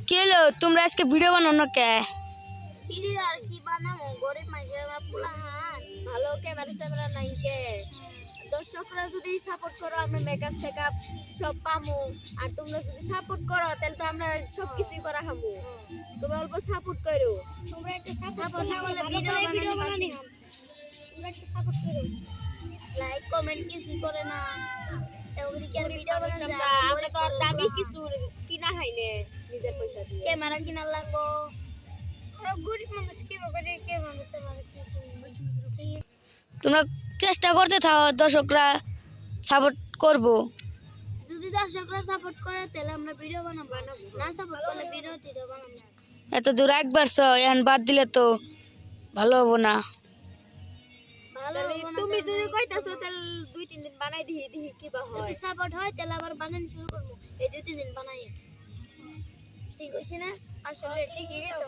কে লো তোমরা আজকে ভিডিও বানাও না কে? ভিডিও আর কি বানাবো, গরিব মানুষের আমরা পোলাহান, ভালো ক্যামেরা নাই কে। দর্শকরা যদি সাপোর্ট করো আমরা মেকআপ সেকআপ সব পামু, আর তোমরা যদি সাপোর্ট করো তাহলে তো আমরা সবকিছুই করা হামু। তোমরা অল্প সাপোর্ট করো, তোমরা একটু সাপোর্ট না করলে ভিডিও বানানি হাম। তোমরা একটু সাপোর্ট করো, লাইক কমেন্ট কিছু করে না। এগুলি কি আর গরিব ভিডিও মানুষ বানানো আমরা, যায়? আমরা তো আর দামি কিছু কিনা হাইনে নিজের পয়সা দিয়ে। ক্যামেরা কিনা লাগবো। আমরা গরিব মানুষ কিভাবে কে মানুষের মানে কি ঠিক। তোমরা চেষ্টা করতে থাকো, দর্শকরা সাপোর্ট করবো। যদি দর্শকরা সাপোর্ট করে তাহলে আমরা ভিডিও বানাবো, না সাপোর্ট করলে ভিডিও বানাবো না। এত দূর একবার এখন বাদ দিলে তো ভালো হবো না। ভালো তুমি যদি কইতাছো তাহলে 2-3 দিন বানাই দিহি কিবা হয়। যদি সাপোর্ট হয় তাহলে আবার বানানো শুরু করব। এই 2-3 দিন বানাই। ঠিক আছে না? আসলে ঠিকই গেছো।